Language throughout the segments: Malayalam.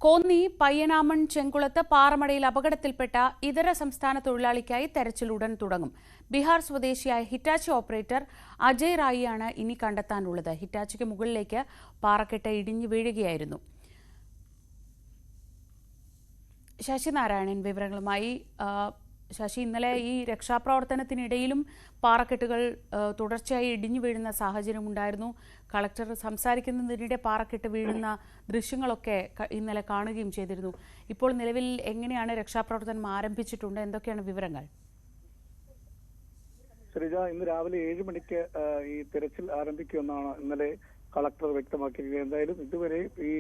കോന്നി പയ്യനാമൺ ചെങ്കുളത്ത് പാറമടയിൽ അപകടത്തിൽപ്പെട്ട ഇതര സംസ്ഥാന തൊഴിലാളിക്കായി തെരച്ചിൽ ഉടൻ തുടങ്ങും. ബീഹാർ സ്വദേശിയായ ഹിറ്റാച്ചി ഓപ്പറേറ്റർ അജയ് റായിയാണ് ഇനി കണ്ടെത്താനുള്ളത്. ഹിറ്റാച്ചിക്ക് മുകളിലേക്ക് പാറക്കെട്ട് ഇടിഞ്ഞു വീഴുകയായിരുന്നു. ശശി നാരായണൻ വിവരങ്ങളുമായി. ശശി, ഇന്നലെ ഈ രക്ഷാപ്രവർത്തനത്തിനിടയിലും പാറക്കെട്ടുകൾ തുടർച്ചയായി ഇടിഞ്ഞു വീഴുന്ന സാഹചര്യം ഉണ്ടായിരുന്നു. കളക്ടർ സംസാരിക്കുന്നതിനിടെ പാറക്കെട്ട് വീഴുന്ന ദൃശ്യങ്ങളൊക്കെ ഇന്നലെ കാണുകയും ചെയ്തിരുന്നു. ഇപ്പോൾ നിലവിൽ എങ്ങനെയാണ് രക്ഷാപ്രവർത്തനം ആരംഭിച്ചിട്ടുണ്ട്? എന്തൊക്കെയാണ് വിവരങ്ങൾ? ശ്രീജ, ഇന്ന് രാവിലെ 7 മണിക്ക് ഈ തെരച്ചിൽ ആരംഭിക്കുമെന്നാണ് ഇന്നലെ കളക്ടർ വ്യക്തമാക്കിയിരിക്കുന്നത്. എന്തായാലും ഇതുവരെ ഈ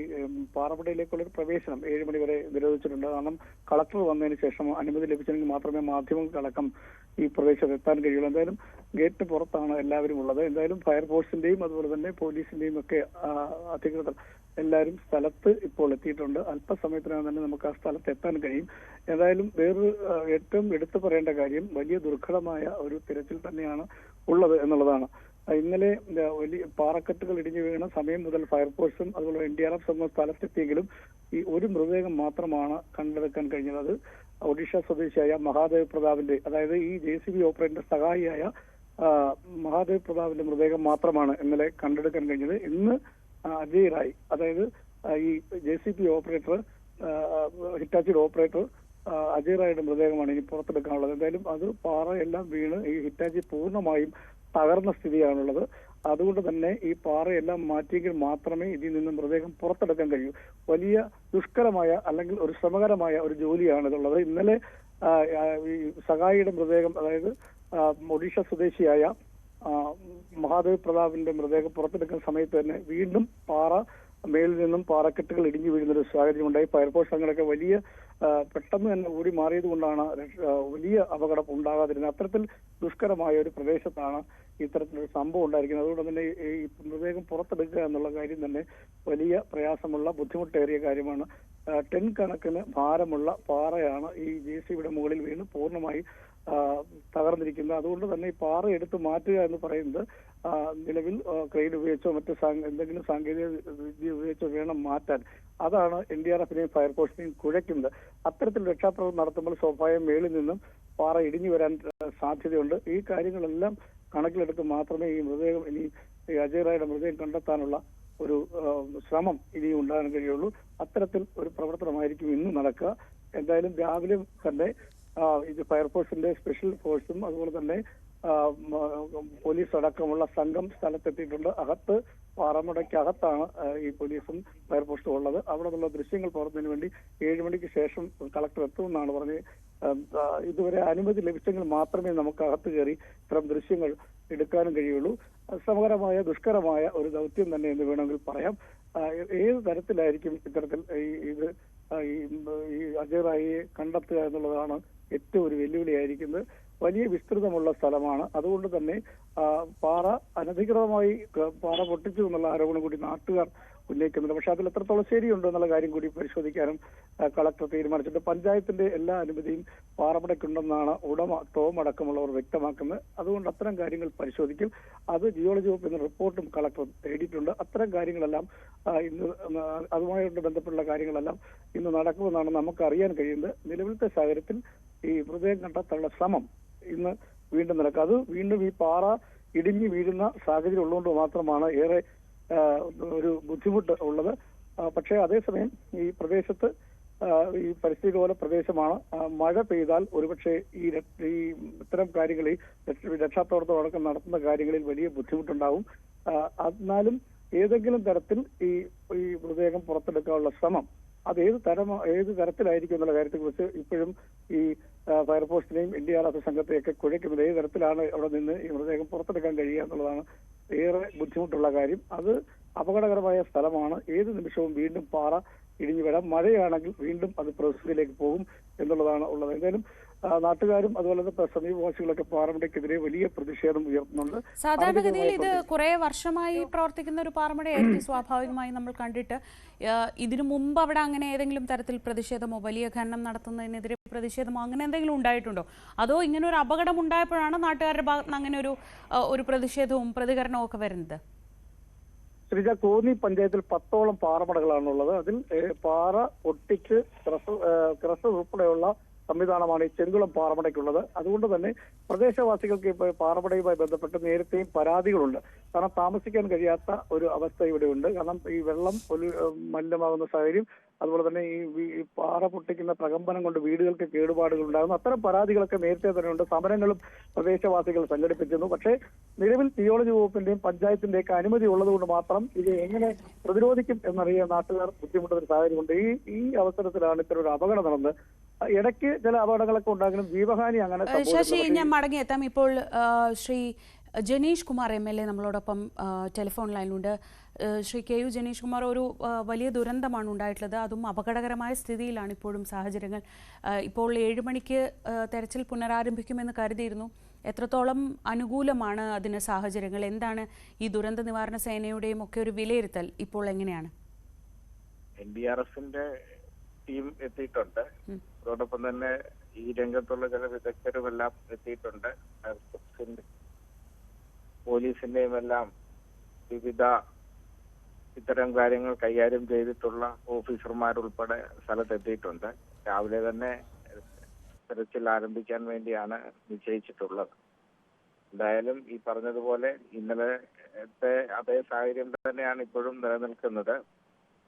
പാറമടയിലേക്കുള്ള ഒരു പ്രവേശനം 7 മണി വരെ നിരോധിച്ചിട്ടുണ്ട്. കാരണം കളക്ടർ വന്നതിന് ശേഷം അനുമതി ലഭിച്ചെങ്കിൽ മാത്രമേ മാധ്യമങ്ങൾക്കടക്കം ഈ പ്രദേശത്ത് എത്താൻ കഴിയുള്ളൂ. എന്തായാലും ഗേറ്റിന് പുറത്താണ് എല്ലാവരും ഉള്ളത്. എന്തായാലും ഫയർഫോഴ്സിന്റെയും അതുപോലെ തന്നെ പോലീസിന്റെയും ഒക്കെ അധികൃതർ എല്ലാവരും സ്ഥലത്ത് ഇപ്പോൾ എത്തിയിട്ടുണ്ട്. അല്പസമയത്തിനകം തന്നെ നമുക്ക് ആ സ്ഥലത്ത് എത്താൻ കഴിയും. എന്തായാലും വേറൊരു ഏറ്റവും എടുത്തു പറയേണ്ട കാര്യം, വലിയ ദുർഘടമായ ഒരു തിരച്ചിൽ തന്നെയാണ് ഉള്ളത് എന്നുള്ളതാണ്. ഇന്നലെ വലിയ പാറക്കെട്ടുകൾ ഇടിഞ്ഞു വീണ സമയം മുതൽ ഫയർഫോഴ്സും അതുപോലെ NDRF സംഘം സ്ഥലത്തെത്തിയെങ്കിലും ഈ ഒരു മൃതദേഹം മാത്രമാണ് കണ്ടെടുക്കാൻ കഴിഞ്ഞത്. അത് ഒഡീഷ സ്വദേശിയായ മഹാദേവ് പ്രതാപിന്റെ, അതായത് ഈ JCB ഓപ്പറേറ്ററിന്റെ സഹായിയായ മഹാദേവ് പ്രതാപിന്റെ മൃതദേഹം മാത്രമാണ് ഇന്നലെ കണ്ടെടുക്കാൻ കഴിഞ്ഞത്. ഇന്ന് അജയ് റായ്, അതായത് ഈ JCB ഓപ്പറേറ്റർ, ഹിറ്റാച്ചിയുടെ ഓപ്പറേറ്റർ അജയ് റായുടെ മൃതദേഹമാണ് ഇനി പുറത്തെടുക്കാനുള്ളത്. എന്തായാലും അത് പാറയെല്ലാം വീണ് ഈ ഹിറ്റാച്ചി പൂർണ്ണമായും തകർന്ന സ്ഥിതിയാണുള്ളത്. അതുകൊണ്ട് തന്നെ ഈ പാറയെല്ലാം മാറ്റിയെങ്കിൽ മാത്രമേ ഇതിൽ നിന്ന് മൃതദേഹം പുറത്തെടുക്കാൻ കഴിയൂ. വലിയ ദുഷ്കരമായ അല്ലെങ്കിൽ ഒരു ശ്രമകരമായ ഒരു ജോലിയാണ് ഇതുള്ളത്. ഇന്നലെ ഈ സഹായിയുടെ മൃതദേഹം, അതായത് ഒഡീഷ സ്വദേശിയായ മഹാദേവ് പ്രതാപിന്റെ മൃതദേഹം പുറത്തെടുക്കുന്ന സമയത്ത് തന്നെ വീണ്ടും മേലിൽ നിന്നും പാറക്കെട്ടുകൾ ഇടിഞ്ഞു വീഴുന്നൊരു സാഹചര്യം ഉണ്ടായി. ഫയർഫോഴ്സ് അംഗങ്ങളൊക്കെ പെട്ടെന്ന് തന്നെ ഓടി മാറിയത് കൊണ്ടാണ് വലിയ അപകടം ഉണ്ടാകാതിരുന്നത്. അത്തരത്തിൽ ദുഷ്കരമായ ഒരു പ്രദേശത്താണ് ഇത്തരത്തിലൊരു സംഭവം ഉണ്ടായിരിക്കുന്നത്. അതുകൊണ്ട് തന്നെ ഈ മൃതദേഹം പുറത്തെടുക്കുക എന്നുള്ള കാര്യം തന്നെ വലിയ പ്രയാസമുള്ള, ബുദ്ധിമുട്ടേറിയ കാര്യമാണ്. ടൺ കണക്കിന് ഭാരമുള്ള പാറയാണ് ഈ JCBയുടെ മുകളിൽ വീണ് പൂർണ്ണമായി തകർന്നിരിക്കുന്നത്. അതുകൊണ്ട് തന്നെ ഈ പാറ എടുത്ത് മാറ്റുക എന്ന് പറയുന്നത് നിലവിൽ ക്രെയിൻ ഉപയോഗിച്ചോ മറ്റ് എന്തെങ്കിലും സാങ്കേതിക വിദ്യ ഉപയോഗിച്ചോ വേണം മാറ്റാൻ. അതാണ് NDRFനെയും ഫയർഫോഴ്സിനെയും കുഴയ്ക്കുന്നത്. അത്തരത്തിൽ രക്ഷാപ്രവർത്തനം നടത്തുമ്പോൾ സ്വാഭാവികം മേളിൽ നിന്നും പാറ ഇടിഞ്ഞു വരാൻ സാധ്യതയുണ്ട്. ഈ കാര്യങ്ങളെല്ലാം കണക്കിലെടുത്ത് മാത്രമേ ഈ മൃതദേഹം, ഇനി അജയ് റായുടെ മൃതദേഹം കണ്ടെത്താനുള്ള ഒരു ശ്രമം ഇനിയും ഉണ്ടാകാൻ കഴിയുള്ളൂ. അത്തരത്തിൽ ഒരു പ്രവർത്തനമായിരിക്കും ഇന്ന് നടക്കുക. എന്തായാലും രാവിലെ തന്നെ ഇത് ഫയർഫോഴ്സിന്റെ സ്പെഷ്യൽ ഫോഴ്സും അതുപോലെ തന്നെ പോലീസ് അടക്കമുള്ള സംഘം സ്ഥലത്തെത്തിയിട്ടുണ്ട്. പാറമടയ്ക്കകത്താണ് ഈ പോലീസും ഫയർഫോഴ്സും ഉള്ളത്. അവിടെ നിന്നുള്ള ദൃശ്യങ്ങൾ പകർത്തുന്നതിന് വേണ്ടി 7 മണിക്ക് ശേഷം കളക്ടർ എത്തുമെന്നാണ് പറഞ്ഞത്. ഇതുവരെ അനുമതി ലഭിച്ചെങ്കിൽ മാത്രമേ നമുക്ക് അകത്ത് കയറി ഇത്തരം ദൃശ്യങ്ങൾ എടുക്കാനും കഴിയുള്ളൂ. ശ്രമകരമായ, ദുഷ്കരമായ ഒരു ദൗത്യം തന്നെ എന്ന് വേണമെങ്കിൽ പറയാം. ഏത് തരത്തിലായിരിക്കും ഇത്തരത്തിൽ ഈ അജയ് റായിയെ കണ്ടെത്തുക എന്നുള്ളതാണ് ഏറ്റവും ഒരു വെല്ലുവിളിയായിരിക്കുന്നത്. വലിയ വിസ്തൃതമുള്ള സ്ഥലമാണ്. അതുകൊണ്ട് തന്നെ പാറ അനധികൃതമായി പാറ പൊട്ടിച്ചു എന്നുള്ള ആരോപണം കൂടി നാട്ടുകാർ ഉന്നയിക്കുന്നുണ്ട്. പക്ഷെ അതിൽ എത്രത്തോളം ശരിയുണ്ടോ എന്നുള്ള കാര്യം കൂടി പരിശോധിക്കാനും കളക്ടർ തീരുമാനിച്ചിട്ടുണ്ട്. പഞ്ചായത്തിന്റെ എല്ലാ അനുമതിയും പാറമടയ്ക്കുണ്ടെന്നാണ് ഉടമ ടോം അടക്കമുള്ളവർ വ്യക്തമാക്കുന്നത്. അതുകൊണ്ട് അത്തരം കാര്യങ്ങൾ പരിശോധിക്കും. അത് ജിയോളജി വകുപ്പ് എന്ന റിപ്പോർട്ടും കളക്ടർ തേടിയിട്ടുണ്ട്. അത്തരം കാര്യങ്ങളെല്ലാം ഇന്ന് അതുമായിട്ട് ബന്ധപ്പെട്ടുള്ള കാര്യങ്ങളെല്ലാം ഇന്ന് നടക്കുമെന്നാണ് നമുക്ക് അറിയാൻ കഴിയുന്നത്. നിലവിലത്തെ സാഹചര്യത്തിൽ ഈ മൃതദേഹം കണ്ടെത്താനുള്ള ശ്രമം ഇന്ന് വീണ്ടും നടക്കുക. അത് വീണ്ടും ഈ പാറ ഇടിഞ്ഞു വീഴുന്ന സാഹചര്യം ഉള്ളതുകൊണ്ട് മാത്രമാണ് ഏറെ ഒരു ബുദ്ധിമുട്ട് ഉള്ളത്. പക്ഷേ അതേസമയം ഈ പ്രദേശത്ത് ഈ പരിസ്ഥിതി ലോല പ്രദേശമാണ്. മഴ പെയ്താൽ ഒരുപക്ഷെ ഈ ഇത്തരം കാര്യങ്ങളിൽ രക്ഷാപ്രവർത്തനം അടക്കം നടത്തുന്ന കാര്യങ്ങളിൽ വലിയ ബുദ്ധിമുട്ടുണ്ടാവും. എന്നാലും ഏതെങ്കിലും തരത്തിൽ ഈ മൃതദേഹം പുറത്തെടുക്കാനുള്ള ശ്രമം അത് ഏത് തരത്തിലായിരിക്കും എന്നുള്ള കാര്യത്തെക്കുറിച്ച് ഇപ്പോഴും ഈ ഫയർഫോഴ്സിനെയും NDRF സംഘത്തെയൊക്കെ കുഴയ്ക്കുന്നത്. ഏത് തരത്തിലാണ് അവിടെ നിന്ന് ഈ മൃതദേഹം പുറത്തെടുക്കാൻ കഴിയുക എന്നുള്ളതാണ് ഏറെ ബുദ്ധിമുട്ടുള്ള കാര്യം. അത് അപകടകരമായ സ്ഥലമാണ്. ഏത് നിമിഷവും വീണ്ടും പാറ ഇടിഞ്ഞു വരാം. മഴയാണെങ്കിൽ വീണ്ടും അത് പ്രതിസന്ധിയിലേക്ക് പോകും എന്നുള്ളതാണ് ഉള്ളത്. എന്തായാലും നാട്ടുകാരും അതുപോലെ തന്നെ സമീപവാസികളൊക്കെ പാറമടയ്ക്കെതിരെ വലിയ പ്രതിഷേധം ഉയർത്തുന്നുണ്ട്. സാധാരണഗതിയിൽ ഇത് കുറെ വർഷമായി പ്രവർത്തിക്കുന്ന ഒരു പാറമടയായിരിക്കും സ്വാഭാവികമായി നമ്മൾ കണ്ടിട്ട്. ഇതിനു മുമ്പ് അവിടെ അങ്ങനെ ഏതെങ്കിലും തരത്തിൽ പ്രതിഷേധമോ വലിയ ഖനനം നടത്തുന്നതിനെതിരെ പ്രതിഷേധമോ അങ്ങനെ എന്തെങ്കിലും ഉണ്ടായിട്ടുണ്ടോ? അതോ ഇങ്ങനെ ഒരു അപകടം ഉണ്ടായപ്പോഴാണ് നാട്ടുകാരുടെ ഭാഗത്ത് നിന്ന് അങ്ങനെ ഒരു പ്രതിഷേധവും പ്രതികരണവും ഒക്കെ വരുന്നത്? ശ്രീജ, കോന്നി പഞ്ചായത്തിൽ 10ഓളം പാറമടകളാണുള്ളത്. അതിൽ പാറ ഒട്ടിച്ച് ക്രഷർ ഉൾപ്പെടെയുള്ള സംവിധാനമാണ് ഈ ചെങ്കുളം പാറമടയ്ക്കുള്ളത്. അതുകൊണ്ട് തന്നെ പ്രദേശവാസികൾക്ക് ഇപ്പോൾ പാറമടയുമായി ബന്ധപ്പെട്ട് നേരത്തെയും പരാതികളുണ്ട്. കാരണം താമസിക്കാൻ കഴിയാത്ത ഒരു അവസ്ഥ ഇവിടെ ഉണ്ട്. കാരണം ഈ വെള്ളം മലിനമാകുന്ന സാഹചര്യം, അതുപോലെ തന്നെ ഈ പാറ പൊട്ടിക്കുന്ന പ്രകമ്പനം കൊണ്ട് വീടുകൾക്ക് കേടുപാടുകൾ ഉണ്ടാകുന്നു. അത്തരം പരാതികളൊക്കെ നേരത്തെ തന്നെ ഉണ്ട്. സമരങ്ങളും പ്രദേശവാസികൾ സംഘടിപ്പിച്ചിരുന്നു. പക്ഷേ നിലവിൽ തിയോളജി വകുപ്പിന്റെയും പഞ്ചായത്തിന്റെയൊക്കെ അനുമതി ഉള്ളതുകൊണ്ട് മാത്രം ഇത് എങ്ങനെ പ്രതിരോധിക്കും എന്നറിയാൻ നാട്ടുകാർ ബുദ്ധിമുട്ടുന്ന ഒരു സാഹചര്യമുണ്ട്. ഈ അവസരത്തിലാണ് ഇത്തരം ഒരു അപകടം നടന്നത്. ഇടയ്ക്ക് ചില അപകടങ്ങളൊക്കെ ഉണ്ടാകും, ജീവഹാനി അങ്ങനെ ശശി, ഞാൻ മടങ്ങിയെത്താം. ഇപ്പോൾ ശ്രീ ജനീഷ് കുമാർ MLA നമ്മളോടൊപ്പം ടെലിഫോൺ ലൈനിലുണ്ട്. ശ്രീ KU ജനീഷ് കുമാർ, ഒരു വലിയ ദുരന്തമാണ് ഉണ്ടായിട്ടുള്ളത്. അതും അപകടകരമായ സ്ഥിതിയിലാണ് ഇപ്പോഴും സാഹചര്യങ്ങൾ. ഇപ്പോൾ 7 മണിക്ക് തെരച്ചിൽ പുനരാരംഭിക്കുമെന്ന് കരുതിയിരുന്നു. എത്രത്തോളം അനുകൂലമാണ് അതിന് സാഹചര്യങ്ങൾ? എന്താണ് ഈ ദുരന്ത നിവാരണ സേനയുടെയും ഒക്കെ ഒരു വിലയിരുത്തൽ ഇപ്പോൾ എങ്ങനെയാണ്? NDRFന്റെ ടീം എത്തിയിട്ടുണ്ട്. അതോടൊപ്പം തന്നെ ഈ രംഗത്തുള്ള ചില വിദഗ്ധരുമെല്ലാം എത്തിയിട്ടുണ്ട്. പോലീസിന്റെയും എല്ലാം വിവിധ ഇത്തരം കാര്യങ്ങൾ കൈകാര്യം ചെയ്തിട്ടുള്ള ഓഫീസർമാരുൾപ്പെടെ സ്ഥലത്തെത്തിയിട്ടുണ്ട്. രാവിലെ തന്നെ തെരച്ചിൽ ആരംഭിക്കാൻ വേണ്ടിയാണ് നിശ്ചയിച്ചിട്ടുള്ളത്. എന്തായാലും ഈ പറഞ്ഞതുപോലെ ഇന്നലത്തെ അതേ സാഹചര്യം തന്നെയാണ് ഇപ്പോഴും നിലനിൽക്കുന്നത്.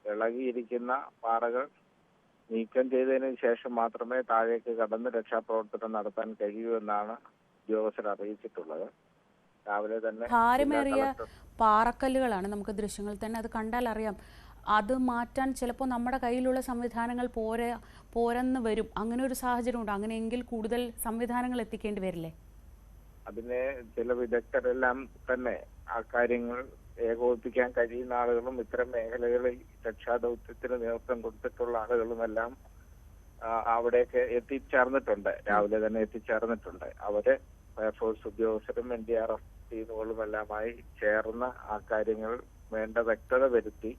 ഇളകിയിരിക്കുന്ന പാറകൾ നീക്കം ചെയ്തതിനു ശേഷം മാത്രമേ താഴേക്ക് കടന്ന് രക്ഷാപ്രവർത്തനം നടത്താൻ കഴിയൂ എന്നാണ് ഉദ്യോഗസ്ഥർ അറിയിച്ചിട്ടുള്ളത്. രാവിലെ തന്നെ ഭാരമേറിയ പാറക്കല്ലുകളാണ്, നമുക്ക് ദൃശ്യങ്ങൾ തന്നെ അത് കണ്ടാൽ അറിയാം. അത് മാറ്റാൻ ചിലപ്പോൾ നമ്മുടെ കയ്യിലുള്ള സംവിധാനങ്ങൾ പോരെന്ന് വരും. അങ്ങനെ ഒരു സാഹചര്യമുണ്ട്. അങ്ങനെയെങ്കിൽ കൂടുതൽ സംവിധാനങ്ങൾ എത്തിക്കേണ്ടി വരില്ലേ? അതിന് ചില വിദഗ്ധരെല്ലാം തന്നെ ആ കാര്യങ്ങൾ ഏകോപിപ്പിക്കാൻ കഴിയുന്ന ആളുകളും ഇത്തരം മേഖലകളിൽ രക്ഷാദൗത്യത്തിന് നേതൃത്വം കൊടുത്തിട്ടുള്ള ആളുകളുമെല്ലാം അവിടേക്ക് എത്തിച്ചേർന്നിട്ടുണ്ട്. രാവിലെ തന്നെ എത്തിച്ചേർന്നിട്ടുണ്ട്. അവര് ഫയർഫോഴ്സ് ഉദ്യോഗസ്ഥരും NDRF ടീമുകളുമെല്ലാമായി ചേർന്ന് ആ കാര്യങ്ങൾ വേണ്ട വ്യക്തത വരുത്തി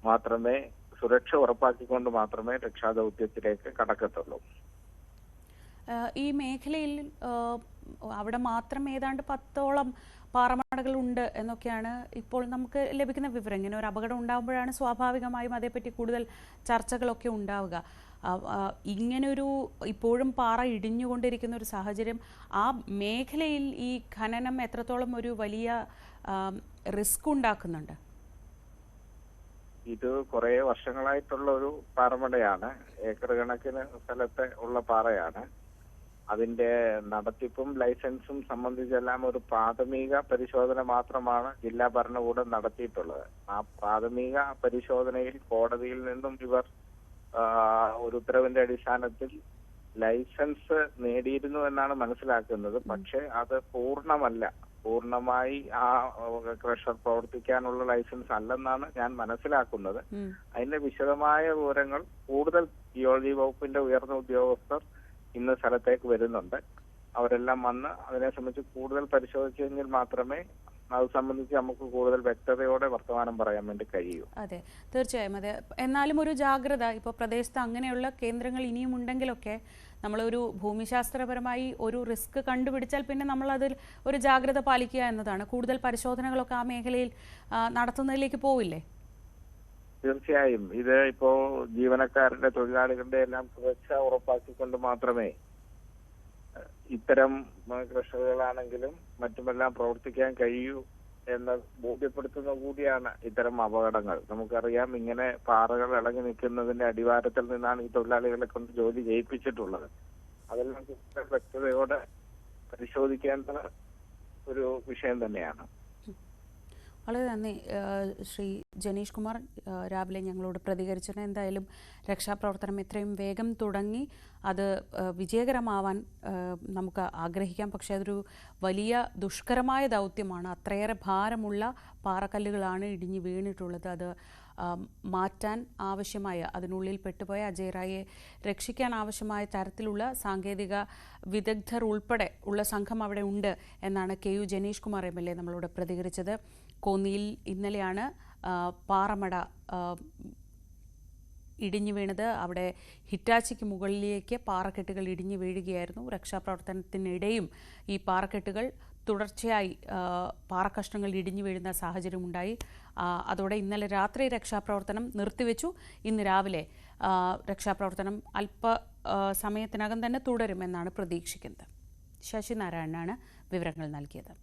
മാത്രമേ, സുരക്ഷ ഉറപ്പാക്കിക്കൊണ്ട് മാത്രമേ രക്ഷാദൗത്യത്തിലേക്ക് കടക്കത്തുള്ളൂ. ഈ മേഖലയിൽ അവിടെ മാത്രം ഏതാണ്ട് 10ഓളം പാറമടകൾ ഉണ്ട് എന്നൊക്കെയാണ് ഇപ്പോൾ നമുക്ക് ലഭിക്കുന്ന വിവരം. ഇങ്ങനെ ഒരു അപകടം ഉണ്ടാകുമ്പോഴാണ് സ്വാഭാവികമായും അതേപ്പറ്റി കൂടുതൽ ചർച്ചകളൊക്കെ ഉണ്ടാവുക. ഇങ്ങനൊരു ഇപ്പോഴും പാറ ഇടിഞ്ഞുകൊണ്ടിരിക്കുന്ന ഒരു സാഹചര്യം, ആ മേഖലയിൽ ഈ ഖനനം എത്രത്തോളം ഒരു വലിയ റിസ്ക് ഉണ്ടാക്കുന്നുണ്ട്? ഇത് കുറെ വർഷങ്ങളായിട്ടുള്ള ഒരു പാറമടയാണ്. ഏക്കർ കണക്കിന് സ്ഥലത്ത് ഉള്ള പാറയാണ്. അതിന്റെ നടത്തിപ്പും ലൈസൻസും സംബന്ധിച്ചെല്ലാം ഒരു പ്രാഥമിക പരിശോധന മാത്രമാണ് ജില്ലാ ഭരണകൂടം നടത്തിയിട്ടുള്ളത്. ആ പ്രാഥമിക പരിശോധനയിൽ കോടതിയിൽ നിന്നും ഇവർ ഒരു ഉത്തരവിന്റെ അടിസ്ഥാനത്തിൽ ലൈസൻസ് നേടിയിരുന്നു എന്നാണ് മനസ്സിലാക്കുന്നത്. പക്ഷെ അത് പൂർണ്ണമായി ആ ക്രഷർ പ്രവർത്തിക്കാനുള്ള ലൈസൻസ് അല്ലെന്നാണ് ഞാൻ മനസ്സിലാക്കുന്നത്. അതിന്റെ വിശദമായ വിവരങ്ങൾ കൂടുതൽ ജിയോളജി വകുപ്പിന്റെ ഉയർന്ന ഉദ്യോഗസ്ഥർ ഇന്ന് സ്ഥലത്തേക്ക് വരുന്നുണ്ട്. അവരെല്ലാം വന്ന് അതിനെ സംബന്ധിച്ച് കൂടുതൽ പരിശോധിച്ചെങ്കിൽ മാത്രമേ അത് സംബന്ധിച്ച് നമുക്ക് കൂടുതൽ വ്യക്തതയോടെ വർത്തമാനം പറയാൻ വേണ്ടി കഴിയൂ. അതെ, തീർച്ചയായും. അതെ, എന്നാലും ഒരു ജാഗ്രത ഇപ്പോൾ പ്രദേശത്ത് അങ്ങനെയുള്ള കേന്ദ്രങ്ങൾ ഇനിയും ഉണ്ടെങ്കിലൊക്കെ നമ്മളൊരു ഭൂമിശാസ്ത്രപരമായി ഒരു റിസ്ക് കണ്ടുപിടിച്ചാൽ പിന്നെ നമ്മളതിൽ ഒരു ജാഗ്രത പാലിക്കുക എന്നതാണ്. കൂടുതൽ പരിശോധനകളൊക്കെ ആ മേഖലയിൽ നടത്തുന്നതിലേക്ക് പോവില്ലേ? തീർച്ചയായും. ഇത് ഇപ്പോ ജീവനക്കാരുടെ, തൊഴിലാളികളുടെ എല്ലാം സുരക്ഷ ഉറപ്പാക്കിക്കൊണ്ട് മാത്രമേ ഇത്തരം ക്രഷറുകളാണെങ്കിലും മറ്റുമെല്ലാം പ്രവർത്തിക്കാൻ കഴിയൂ എന്ന് ബോധ്യപ്പെടുത്തുന്ന കൂടിയാണ് ഇത്തരം അപകടങ്ങൾ. നമുക്കറിയാം, ഇങ്ങനെ പാറകൾ ഇളകി നിൽക്കുന്നതിന്റെ അടിവാരത്തിൽ നിന്നാണ് ഈ തൊഴിലാളികളെ കൊണ്ട് ജോലി ചെയ്യിപ്പിച്ചിട്ടുള്ളത്. അതെല്ലാം വ്യക്തതയോടെ പരിശോധിക്കേണ്ട ഒരു വിഷയം തന്നെയാണ്. വളരെ നന്ദി ശ്രീ ജനീഷ് കുമാർ, രാവിലെ ഞങ്ങളോട് പ്രതികരിച്ചതിന്. എന്തായാലും രക്ഷാപ്രവർത്തനം എത്രയും വേഗം തുടങ്ങി അത് വിജയകരമാവാൻ നമുക്ക് ആഗ്രഹിക്കാം. പക്ഷേ അതൊരു വലിയ ദുഷ്കരമായ ദൗത്യമാണ്. അത്രയേറെ ഭാരമുള്ള പാറക്കല്ലുകളാണ് ഇടിഞ്ഞു വീണിട്ടുള്ളത്. അത് മാറ്റാൻ ആവശ്യമായ, അതിനുള്ളിൽ പെട്ടുപോയ അജയ് റായിയെ രക്ഷിക്കാൻ ആവശ്യമായ തരത്തിലുള്ള സാങ്കേതിക വിദഗ്ധർ ഉൾപ്പെടെ ഉള്ള സംഘം അവിടെ ഉണ്ട് എന്നാണ് KU ജനീഷ് കുമാർ MLA നമ്മളോട് പ്രതികരിച്ചത്. കോന്നിയിൽ ഇന്നലെയാണ് പാറമട ഇടിഞ്ഞു വീണത്. അവിടെ ഹിറ്റാച്ചിക്ക് മുകളിലേക്ക് പാറക്കെട്ടുകൾ ഇടിഞ്ഞു വീഴുകയായിരുന്നു. രക്ഷാപ്രവർത്തനത്തിനിടെയും ഈ പാറക്കെട്ടുകൾ തുടർച്ചയായി പാറക്കഷ്ണങ്ങൾ ഇടിഞ്ഞു വീഴുന്ന സാഹചര്യമുണ്ടായി. അതോടെ ഇന്നലെ രാത്രി രക്ഷാപ്രവർത്തനം നിർത്തിവെച്ചു. ഇന്ന് രാവിലെ രക്ഷാപ്രവർത്തനം സമയത്തിനകം തന്നെ തുടരുമെന്നാണ് പ്രതീക്ഷിക്കുന്നത്. ശശി നാരായണനാണ് വിവരങ്ങൾ നൽകിയത്.